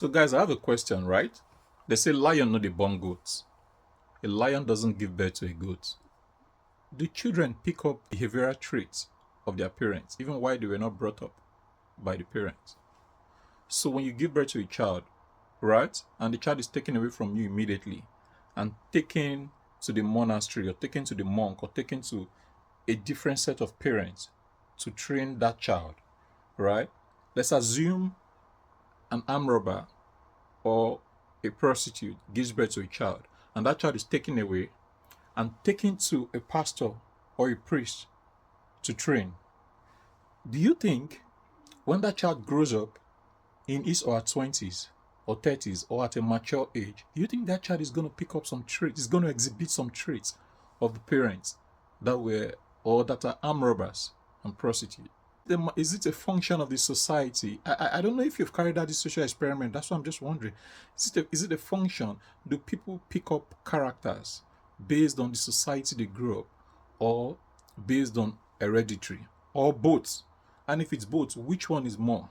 So, guys, I have a question, right? They say lion no dey born goat. A lion doesn't give birth to a goat. Do children pick up behavioral traits of their parents, even while they were not brought up by the parents? So, when you give birth to a child, right, and the child is taken away from you immediately and taken to the monastery or taken to the monk or taken to a different set of parents to train that child, right? Let's assume an armed robber or a prostitute gives birth to a child, and that child is taken away and taken to a pastor or a priest to train. Do you think when that child grows up in his or her 20s or 30s or at a mature age, do you think that child is going to pick up some traits, is going to exhibit some traits of the parents that were or that are armed robbers and prostitutes? Is it a function of the society? I don't know if you've carried out this social experiment. That's what I'm just wondering. Is it a function? Do people pick up characters based on the society they grew up, or based on hereditary, or both? And if it's both, which one is more?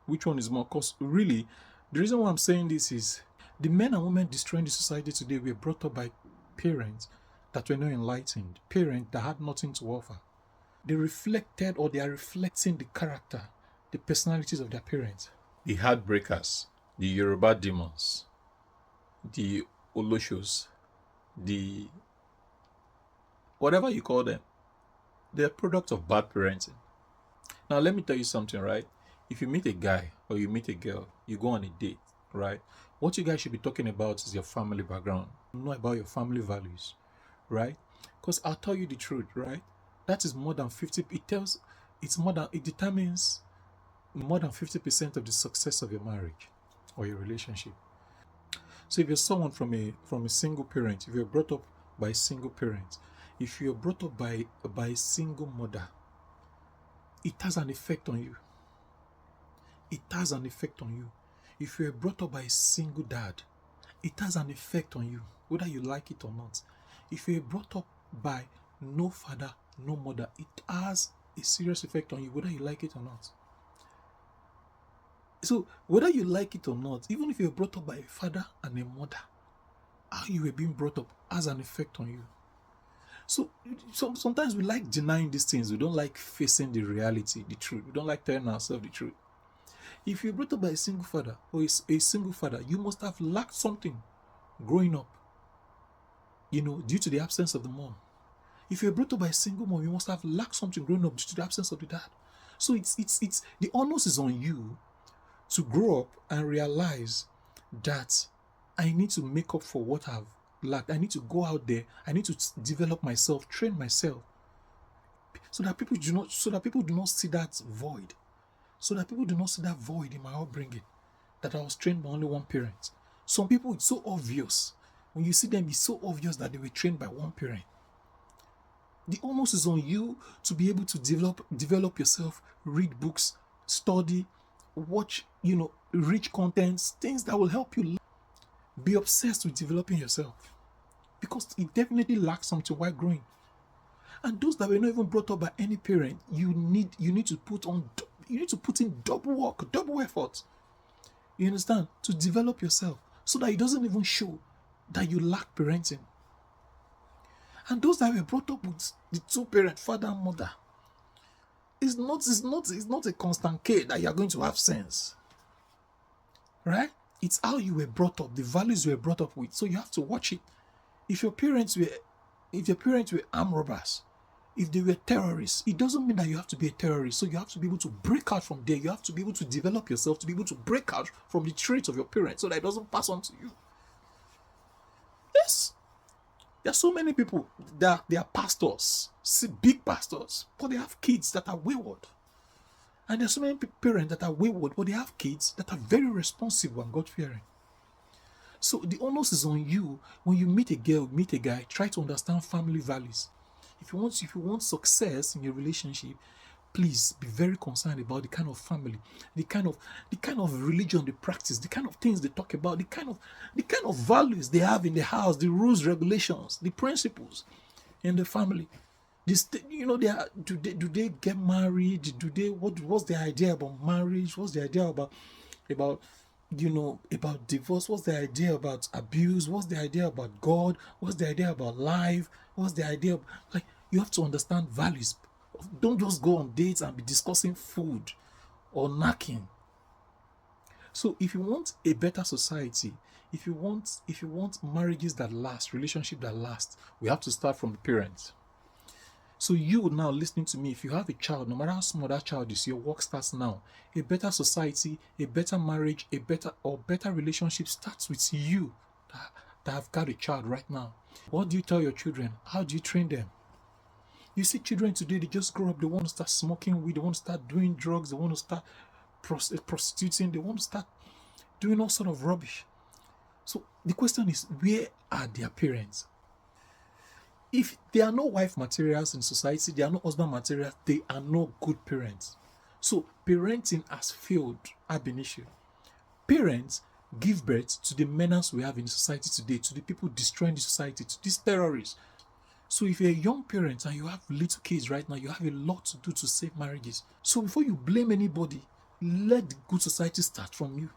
Which one is more? Because really, the reason why I'm saying this is the men and women destroying the society today were brought up by parents that were not enlightened, parents that had nothing to offer. They reflected or they are reflecting the character, the personalities of their parents. The heartbreakers, the Yoruba demons, the oloshos, the whatever you call them, they're a product of bad parenting. Now, let me tell you something, right? If you meet a guy or you meet a girl, you go on a date, right? What you guys should be talking about is your family background, know about your family values, right? Because I'll tell you the truth, right? That is more than 50. It determines more than 50% of the success of your marriage or your relationship. So if you're someone from a single parent, if you're brought up by a single parent, if you're brought up by a single mother, it has an effect on you. It has an effect on you. If you're brought up by a single dad, it has an effect on you, whether you like it or not. If you're brought up by no father, no mother, it has a serious effect on you, whether you like it or not. So, whether you like it or not, even if you're brought up by a father and a mother, how you were being brought up has an effect on you. So sometimes we like denying these things. We don't like facing the reality, the truth. We don't like telling ourselves the truth. If you're brought up by a single father or a single father, you must have lacked something growing up, due to the absence of the mom. If you're brought up by a single mom, you must have lacked something growing up due to the absence of the dad. So it's the onus is on you to grow up and realize that I need to make up for what I've lacked. I need to go out there. I need to develop myself, train myself, so that people do not see that void. So that people do not see that void in my upbringing, that I was trained by only one parent. Some people, it's so obvious. When you see them, it's so obvious that they were trained by one parent. The onus is on you to be able to develop yourself, read books, study, watch, rich contents, things that will help you. Be obsessed with developing yourself, because it definitely lacks something while growing. And those that were not even brought up by any parent, you need to put in double work, double effort. You understand? To develop yourself, so that it doesn't even show that you lack parenting. And those that were brought up with the two parents, father and mother, it's not a constant care that you are going to have sense. Right? It's how you were brought up, the values you were brought up with. So you have to watch it. If your parents were armed robbers, if they were terrorists, it doesn't mean that you have to be a terrorist. So you have to be able to break out from there. You have to be able to develop yourself, to be able to break out from the traits of your parents, so that it doesn't pass on to you. Yes. There are so many people that they are pastors, big pastors, but they have kids that are wayward. And there are so many parents that are wayward, but they have kids that are very responsible and God-fearing. So the onus is on you. When you meet a girl, meet a guy, try to understand family values. If you want success in your relationship, please be very concerned about the kind of family, the kind of religion they practice, the kind of things they talk about, the kind of values they have in the house, the rules, regulations, the principles in the family. Do they get married? What's their idea about marriage? What's the idea about about divorce? What's the idea about abuse? What's the idea about God? What's the idea about life? What's the idea of, like, you have to understand values. Don't just go on dates and be discussing food or knacking. So if you want a better society, if you want marriages that last, relationship that last, we have to start from the parents. So you now listening to me, if you have a child, no matter how small that child is, your work starts now. A better society, a better marriage, a better relationship starts with you that have got a child right now. What do you tell your children? How do you train them? You see children today, they just grow up, they want to start smoking weed, they want to start doing drugs, they want to start prostituting, they want to start doing all sort of rubbish. So the question is, where are their parents? If there are no wife materials in society, there are no husband materials, they are no good parents. So parenting has failed ab initio. Parents give birth to the menace we have in society today, to the people destroying the society, to these terrorists. So if you're a young parent and you have little kids right now, you have a lot to do to save marriages. So before you blame anybody, let the good society start from you.